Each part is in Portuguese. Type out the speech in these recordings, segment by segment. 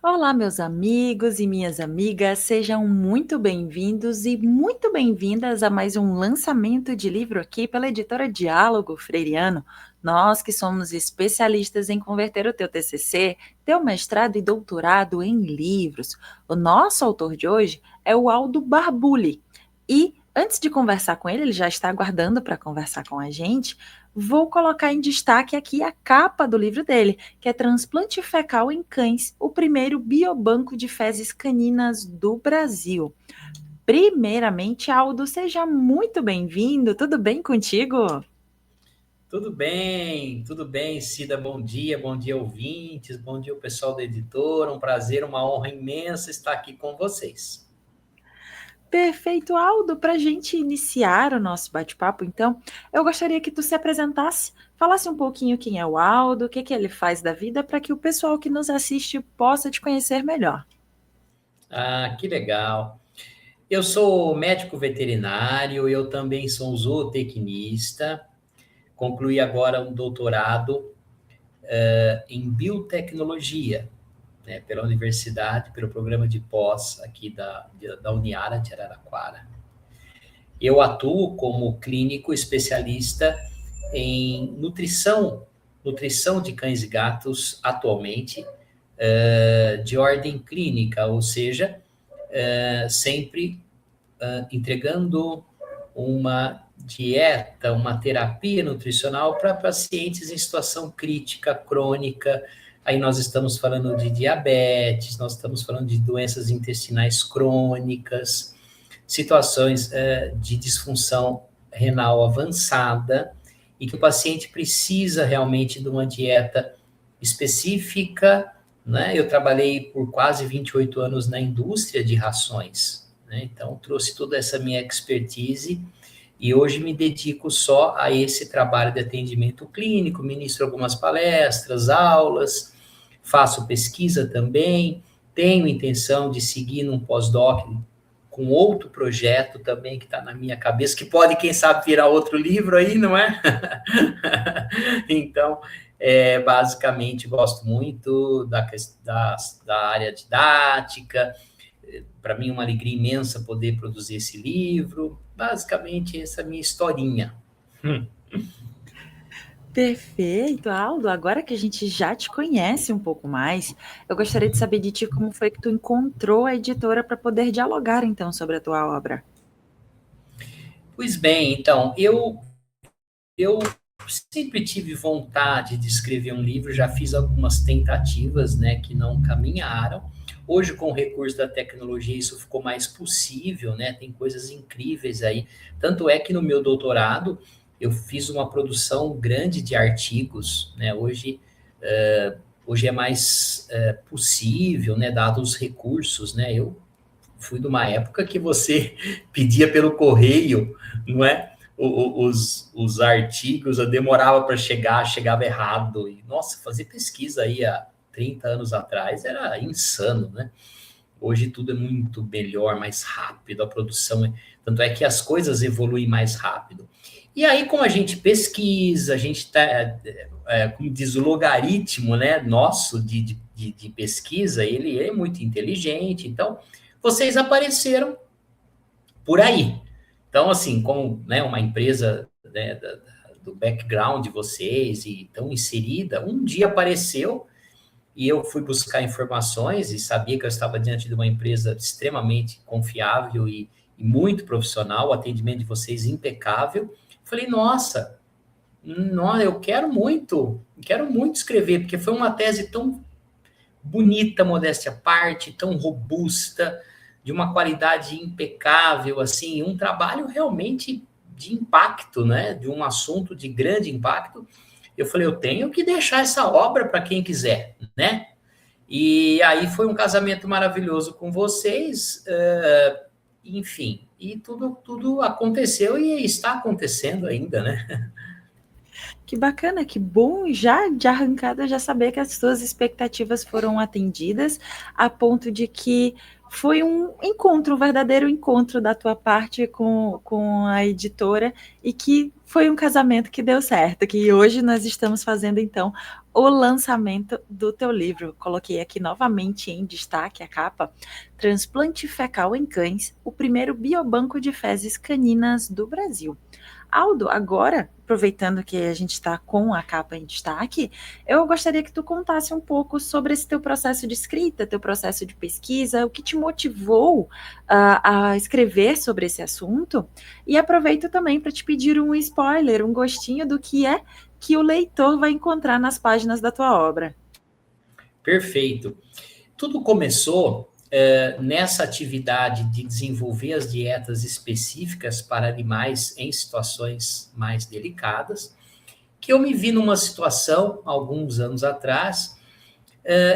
Olá, meus amigos e minhas amigas, sejam muito bem-vindos e muito bem-vindas a mais um lançamento de livro aqui pela editora Diálogo Freiriano. Nós que somos especialistas em converter o teu TCC, teu mestrado e doutorado em livros. O nosso autor de hoje é o Aldo Barbuli. E antes de conversar com ele já está aguardando para conversar com a gente. Vou colocar em destaque aqui a capa do livro dele, que é Transplante Fecal em Cães, o primeiro biobanco de fezes caninas do Brasil. Primeiramente, Aldo, seja muito bem-vindo. Tudo bem contigo? Tudo bem, Cida, bom dia, ouvintes, bom dia, o pessoal da editora, um prazer, uma honra imensa estar aqui com vocês. Perfeito, Aldo. Para a gente iniciar o nosso bate-papo, então, eu gostaria que tu se apresentasse, falasse um pouquinho quem é o Aldo, o que que ele faz da vida, para que o pessoal que nos assiste possa te conhecer melhor. Ah, que legal. Eu sou médico veterinário, eu também sou zootecnista, concluí agora um doutorado em biotecnologia, né, pela universidade, pelo programa de pós aqui da Uniara de Araraquara. Eu atuo como clínico especialista em nutrição de cães e gatos atualmente, de ordem clínica, ou seja, sempre entregando uma dieta, uma terapia nutricional para pacientes em situação crítica, crônica. Aí nós estamos falando de diabetes, nós estamos falando de doenças intestinais crônicas, situações de disfunção renal avançada, e que o paciente precisa realmente de uma dieta específica, né? Eu trabalhei por quase 28 anos na indústria de rações, né? Então trouxe toda essa minha expertise e hoje me dedico só a esse trabalho de atendimento clínico, ministro algumas palestras, aulas, faço pesquisa também, tenho intenção de seguir num pós-doc com outro projeto também que está na minha cabeça, que pode, quem sabe, virar outro livro aí, não é? Então, basicamente, gosto muito da área didática. Para mim, é uma alegria imensa poder produzir esse livro. Basicamente, essa é a minha historinha. Perfeito, Aldo. Agora que a gente já te conhece um pouco mais, eu gostaria de saber de ti como foi que tu encontrou a editora para poder dialogar então sobre a tua obra. Pois bem, então, eu sempre tive vontade de escrever um livro, já fiz algumas tentativas, né, que não caminharam. Hoje, com o recurso da tecnologia, isso ficou mais possível, né? Tem coisas incríveis aí. Tanto é que no meu doutorado eu fiz uma produção grande de artigos, né? Hoje é mais possível, né? Dado os recursos, né? Eu fui de uma época que você pedia pelo correio, não é? Os artigos demorava para chegar, chegava errado. E, nossa, fazer pesquisa aí há 30 anos atrás era insano, né? Hoje tudo é muito melhor, mais rápido, a produção tanto é que as coisas evoluem mais rápido. E aí, como a gente pesquisa, a gente tá, como diz o logaritmo, né, nosso de pesquisa, ele é muito inteligente. Então, vocês apareceram por aí. Então, assim, como, né, uma empresa, né, do background de vocês e tão inserida, um dia apareceu e eu fui buscar informações e sabia que eu estava diante de uma empresa extremamente confiável e muito profissional, o atendimento de vocês impecável. Falei, nossa, eu quero muito escrever, porque foi uma tese tão bonita, modéstia à parte, tão robusta, de uma qualidade impecável, assim, um trabalho realmente de impacto, né? De um assunto de grande impacto. Eu falei, eu tenho que deixar essa obra para quem quiser, né? E aí foi um casamento maravilhoso com vocês, enfim, e tudo aconteceu e está acontecendo ainda, né? Que bacana, que bom já de arrancada já saber que as suas expectativas foram atendidas, a ponto de que foi um encontro, um verdadeiro encontro da tua parte com a editora, e que foi um casamento que deu certo, que hoje nós estamos fazendo, então, o lançamento do teu livro. Coloquei aqui novamente em destaque a capa: Transplante Fecal em Cães, o primeiro biobanco de fezes caninas do Brasil. Aldo, agora, aproveitando que a gente está com a capa em destaque, eu gostaria que tu contasse um pouco sobre esse teu processo de escrita, teu processo de pesquisa, o que te motivou a escrever sobre esse assunto, e aproveito também para te pedir um spoiler, um gostinho do que é que o leitor vai encontrar nas páginas da tua obra. Perfeito. Tudo começou nessa atividade de desenvolver as dietas específicas para animais em situações mais delicadas, que eu me vi numa situação, alguns anos atrás,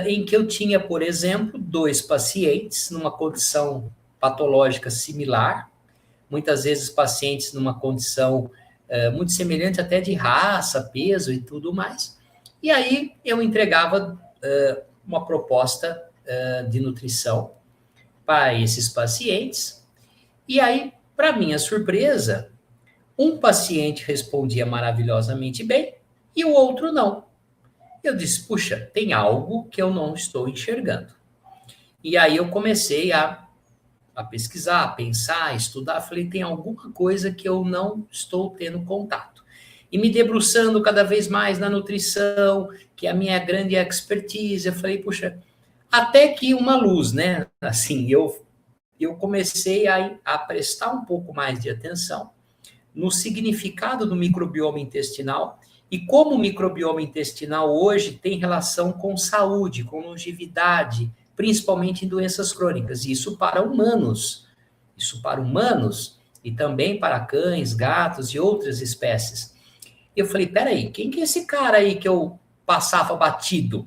em que eu tinha, por exemplo, 2 pacientes numa condição patológica similar, muitas vezes pacientes numa condição muito semelhante até de raça, peso e tudo mais. E aí eu entregava uma proposta de nutrição para esses pacientes. E aí, para minha surpresa, um paciente respondia maravilhosamente bem e o outro não. Eu disse, puxa, tem algo que eu não estou enxergando. E aí eu comecei a pesquisar, a pensar, a estudar. Falei, tem alguma coisa que eu não estou tendo contato. E me debruçando cada vez mais na nutrição, que é a minha grande expertise. Eu falei, puxa, até que uma luz, né? Assim, eu comecei a prestar um pouco mais de atenção no significado do microbioma intestinal e como o microbioma intestinal hoje tem relação com saúde, com longevidade, principalmente em doenças crônicas. Isso para humanos. Isso para humanos e também para cães, gatos e outras espécies. Eu falei, peraí, quem que é esse cara aí que eu passava batido?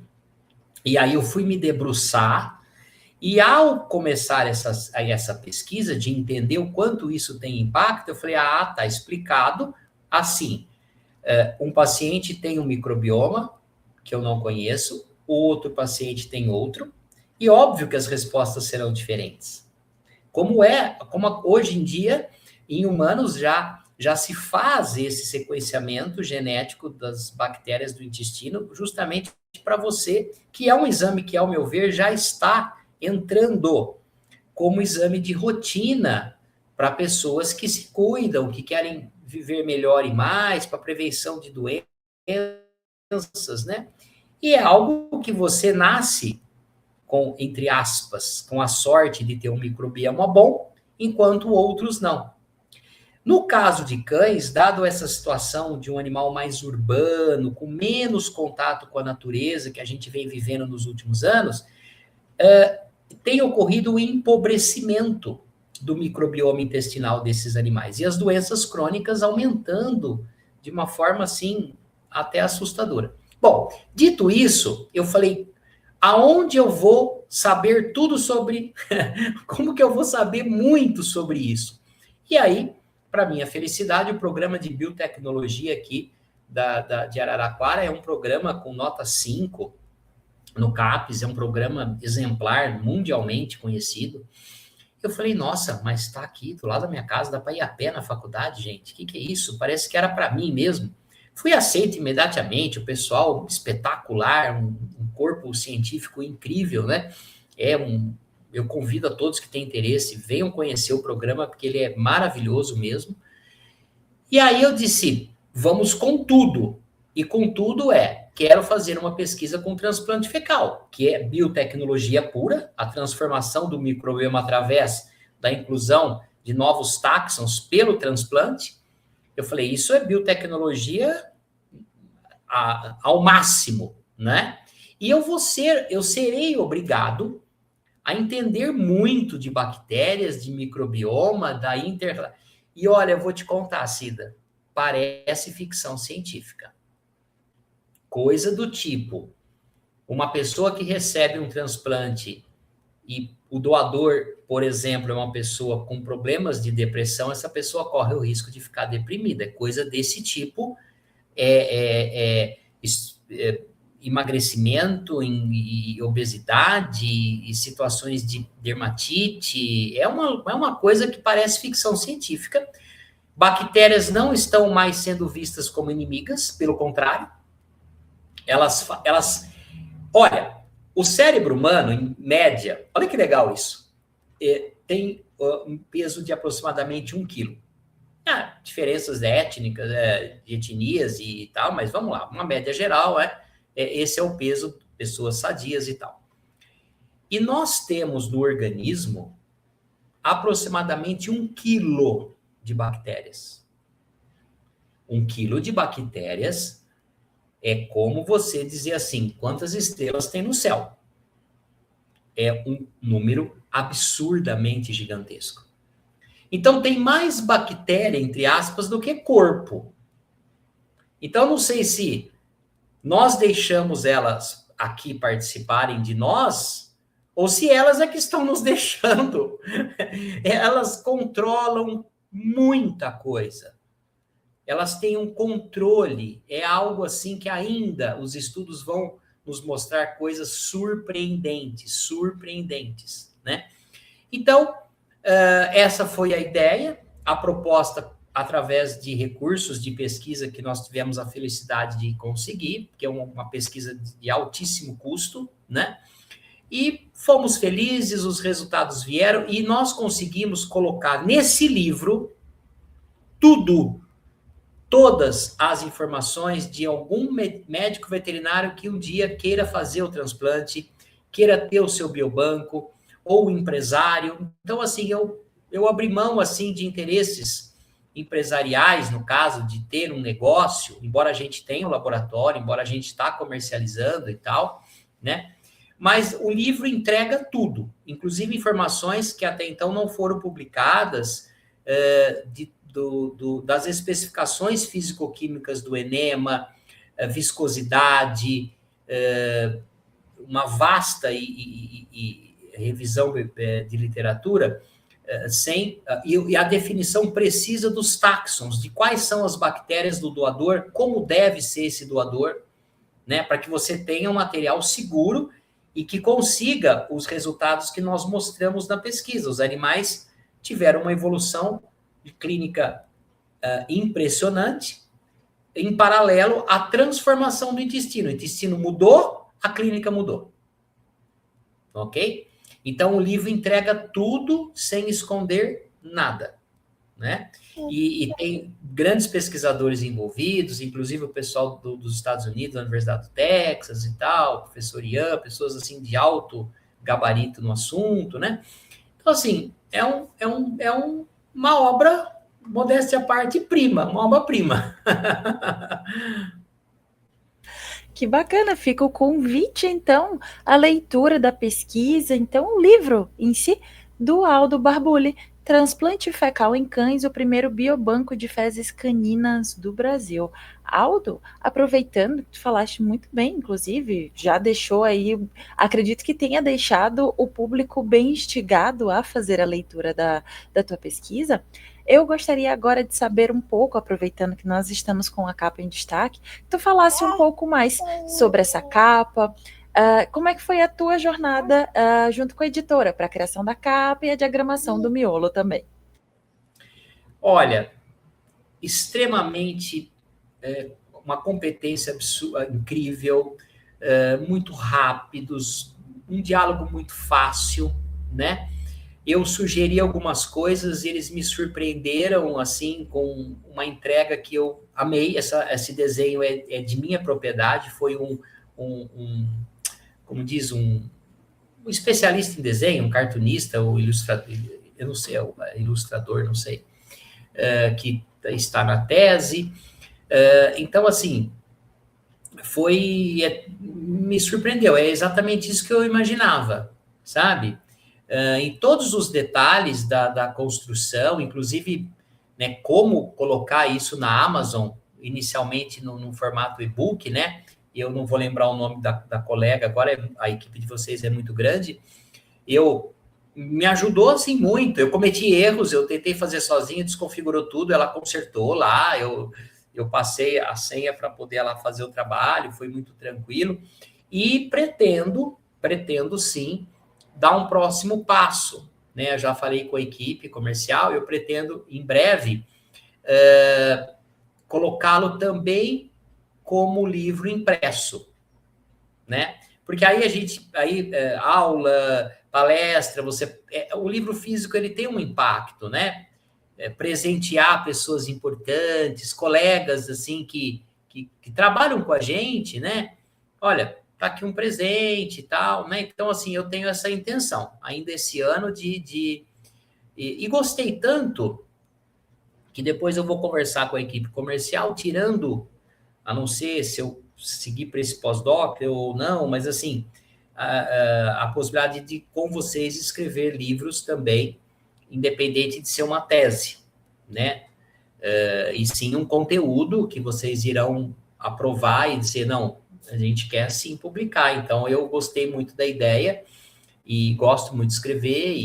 E aí eu fui me debruçar e ao começar essa pesquisa de entender o quanto isso tem impacto, eu falei, tá explicado assim, um paciente tem um microbioma que eu não conheço, o outro paciente tem outro, e óbvio que as respostas serão diferentes. Como hoje em dia, em humanos já se faz esse sequenciamento genético das bactérias do intestino, justamente para você, que é um exame que, ao meu ver, já está entrando como exame de rotina para pessoas que se cuidam, que querem viver melhor e mais, para prevenção de doenças, né? E é algo que você nasce com, entre aspas, com a sorte de ter um microbioma bom, enquanto outros não. No caso de cães, dado essa situação de um animal mais urbano, com menos contato com a natureza que a gente vem vivendo nos últimos anos, tem ocorrido o empobrecimento do microbioma intestinal desses animais e as doenças crônicas aumentando de uma forma assim até assustadora. Bom, dito isso, eu falei, aonde eu vou saber tudo sobre, como que eu vou saber muito sobre isso? E aí, para minha felicidade, o programa de biotecnologia aqui de Araraquara é um programa com nota 5 no CAPES, é um programa exemplar, mundialmente conhecido. Eu falei, nossa, mas está aqui do lado da minha casa, dá para ir a pé na faculdade, gente? O que é isso? Parece que era para mim mesmo. Fui aceito imediatamente, o pessoal espetacular, um corpo científico incrível, né? Eu convido a todos que têm interesse, venham conhecer o programa, porque ele é maravilhoso mesmo. E aí eu disse, vamos com tudo. E com tudo quero fazer uma pesquisa com transplante fecal, que é biotecnologia pura, a transformação do microbioma através da inclusão de novos táxons pelo transplante. Eu falei, isso é biotecnologia ao máximo, né? E eu serei obrigado a entender muito de bactérias, de microbioma, da E olha, eu vou te contar, Cida, parece ficção científica. Coisa do tipo, uma pessoa que recebe um transplante e o doador, por exemplo, é uma pessoa com problemas de depressão, essa pessoa corre o risco de ficar deprimida. Coisa desse tipo, emagrecimento e obesidade e situações de dermatite. É uma coisa que parece ficção científica, Bactérias não estão mais sendo vistas como inimigas, pelo contrário, olha, o cérebro humano, em média, olha que legal isso, tem um peso de aproximadamente 1 quilo. Diferenças étnicas, de etnias e tal, mas vamos lá, uma média geral, esse é o peso de pessoas sadias e tal. E nós temos no organismo aproximadamente 1 quilo de bactérias. 1 quilo de bactérias é como você dizer assim, quantas estrelas tem no céu? É um número absurdamente gigantesco. Então, tem mais bactéria, entre aspas, do que corpo. Então, não sei se nós deixamos elas aqui participarem de nós, ou se elas é que estão nos deixando. Elas controlam muita coisa. Elas têm um controle. É algo assim que ainda os estudos vão nos mostrar coisas surpreendentes, né? Então, essa foi a ideia, a proposta através de recursos de pesquisa que nós tivemos a felicidade de conseguir, que é uma pesquisa de altíssimo custo, né? E fomos felizes, os resultados vieram e nós conseguimos colocar nesse livro todas as informações de algum médico veterinário que um dia queira fazer o transplante, queira ter o seu biobanco, ou o empresário. Então, assim, eu abri mão, assim, de interesses empresariais, no caso, de ter um negócio, embora a gente tenha um laboratório, embora a gente está comercializando e tal, né? Mas o livro entrega tudo, inclusive informações que até então não foram publicadas, das especificações físico-químicas do enema, viscosidade, uma vasta revisão de literatura, e a definição precisa dos táxons, de quais são as bactérias do doador, como deve ser esse doador, né, para que você tenha um material seguro e que consiga os resultados que nós mostramos na pesquisa. Os animais tiveram uma evolução clínica impressionante, em paralelo à transformação do intestino. O intestino mudou, a clínica mudou. Ok? Então, o livro entrega tudo sem esconder nada, né? E tem grandes pesquisadores envolvidos, inclusive o pessoal dos Estados Unidos, da Universidade do Texas e tal, o professor Ian, pessoas assim de alto gabarito no assunto, né? Então, assim, uma obra, modéstia à parte, uma obra-prima. Que bacana, fica o convite, então, à leitura da pesquisa, então, o livro em si, do Aldo Barbulli, Transplante Fecal em Cães, o primeiro biobanco de fezes caninas do Brasil. Aldo, aproveitando que tu falaste muito bem, inclusive, já deixou aí, acredito que tenha deixado o público bem instigado a fazer a leitura da tua pesquisa. Eu gostaria agora de saber um pouco, aproveitando que nós estamos com a capa em destaque, que tu falasse um pouco mais sobre essa capa, como é que foi a tua jornada junto com a editora para a criação da capa e a diagramação do miolo também? Olha, extremamente uma competência incrível, muito rápidos, um diálogo muito fácil, né? Eu sugeri algumas coisas e eles me surpreenderam, assim, com uma entrega que eu amei. Esse desenho é de minha propriedade, foi como diz, um especialista em desenho, um cartunista, ou ilustrador, eu não sei, ilustrador, não sei, que está na tese. Então, assim, me surpreendeu, é exatamente isso que eu imaginava, sabe? Em todos os detalhes da construção, inclusive, né, como colocar isso na Amazon, inicialmente no formato e-book, né? Eu não vou lembrar o nome da colega, agora a equipe de vocês é muito grande, me ajudou, assim, muito. Eu cometi erros, eu tentei fazer sozinho, desconfigurou tudo, ela consertou lá, eu passei a senha para poder ela fazer o trabalho, foi muito tranquilo, e pretendo sim, dar um próximo passo, né? Eu já falei com a equipe comercial, eu pretendo, em breve, colocá-lo também como livro impresso, né? Porque aí aula, palestra, o livro físico ele tem um impacto, né? Presentear pessoas importantes, colegas assim que trabalham com a gente, né? Olha, tá aqui um presente e tal, né? Então, assim, eu tenho essa intenção, ainda esse ano, e gostei tanto que depois eu vou conversar com a equipe comercial, tirando, a não ser se eu seguir para esse pós-doc ou não, mas assim, a possibilidade de, com vocês, escrever livros também, independente de ser uma tese, né? E sim um conteúdo que vocês irão aprovar e dizer, não, a gente quer sim publicar. Então, eu gostei muito da ideia e gosto muito de escrever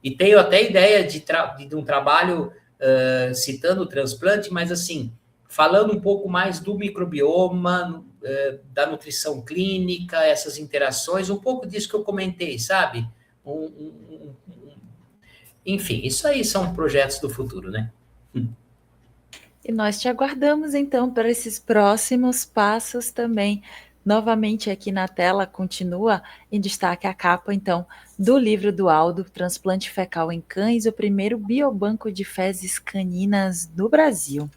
e tenho até ideia de um trabalho citando o transplante, mas assim, falando um pouco mais do microbioma, da nutrição clínica, essas interações, um pouco disso que eu comentei, sabe? Enfim, isso aí são projetos do futuro, né? E nós te aguardamos, então, para esses próximos passos também. Novamente aqui na tela, continua em destaque a capa, então, do livro do Aldo, Transplante Fecal em Cães, o primeiro biobanco de fezes caninas do Brasil.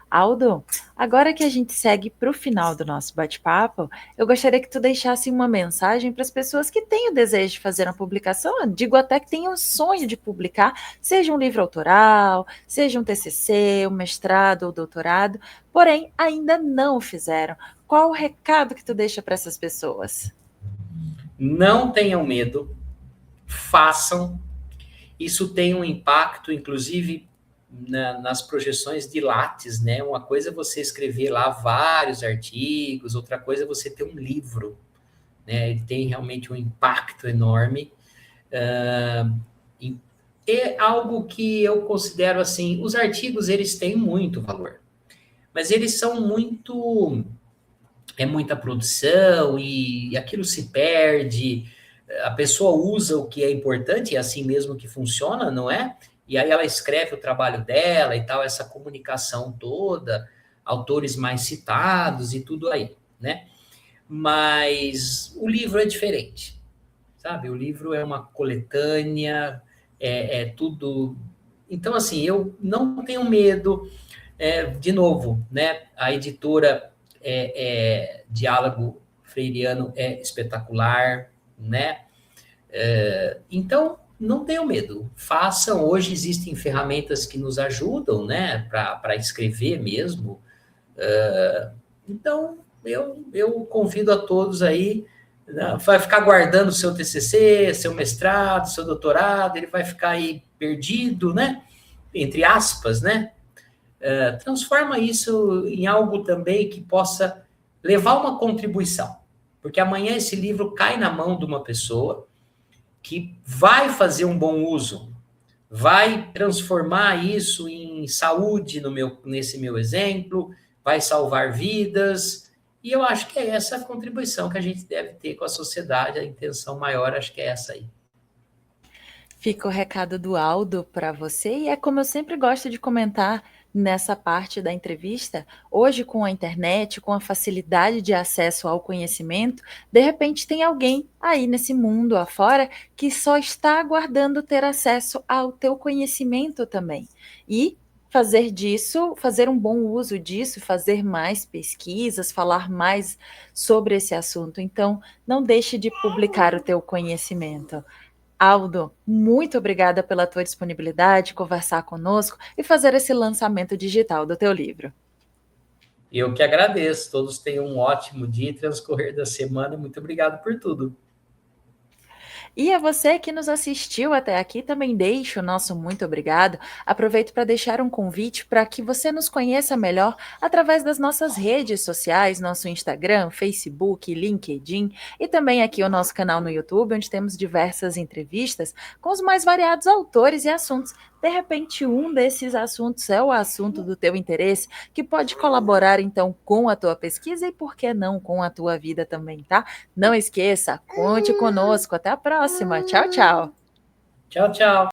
Aldo, agora que a gente segue para o final do nosso bate-papo, eu gostaria que tu deixasse uma mensagem para as pessoas que têm o desejo de fazer uma publicação, eu digo até que têm o sonho de publicar, seja um livro autoral, seja um TCC, um mestrado ou doutorado, porém ainda não o fizeram. Qual o recado que tu deixa para essas pessoas? Não tenham medo, façam. Isso tem um impacto, inclusive, nas projeções de Lattes, né? Uma coisa é você escrever lá vários artigos, outra coisa é você ter um livro, né? Ele tem realmente um impacto enorme. É algo que eu considero assim, os artigos, eles têm muito valor, mas eles são muita produção e aquilo se perde, a pessoa usa o que é importante, é assim mesmo que funciona, não é? E aí ela escreve o trabalho dela e tal, essa comunicação toda, autores mais citados e tudo aí, né? Mas o livro é diferente, sabe? O livro é uma coletânea, é tudo. Então, assim, eu não tenho medo, de novo, né? A editora Diálogo Freiriano é espetacular, né? Então, não tenham medo, façam. Hoje existem ferramentas que nos ajudam, né, para escrever mesmo. Então, eu convido a todos aí, né, vai ficar guardando o seu TCC, seu mestrado, seu doutorado, ele vai ficar aí perdido, né, entre aspas, né? Transforma isso em algo também que possa levar uma contribuição, porque amanhã esse livro cai na mão de uma pessoa que vai fazer um bom uso, vai transformar isso em saúde nesse meu exemplo, vai salvar vidas, e eu acho que é essa a contribuição que a gente deve ter com a sociedade, a intenção maior, acho que é essa aí. Fica o recado do Aldo para você, e é como eu sempre gosto de comentar nessa parte da entrevista, hoje com a internet, com a facilidade de acesso ao conhecimento, de repente tem alguém aí nesse mundo afora que só está aguardando ter acesso ao teu conhecimento também. E fazer disso, fazer um bom uso disso, fazer mais pesquisas, falar mais sobre esse assunto. Então, não deixe de publicar o teu conhecimento. Aldo, muito obrigada pela tua disponibilidade, conversar conosco e fazer esse lançamento digital do teu livro. Eu que agradeço. Todos tenham um ótimo dia e transcorrer da semana. Muito obrigado por tudo. E a você que nos assistiu até aqui, também deixo o nosso muito obrigado. Aproveito para deixar um convite para que você nos conheça melhor através das nossas redes sociais, nosso Instagram, Facebook, LinkedIn e também aqui o nosso canal no YouTube, onde temos diversas entrevistas com os mais variados autores e assuntos. De repente, um desses assuntos é o assunto do teu interesse, que pode colaborar então com a tua pesquisa e, por que não, com a tua vida também, tá? Não esqueça, conte conosco. Até a próxima. Tchau, tchau. Tchau, tchau.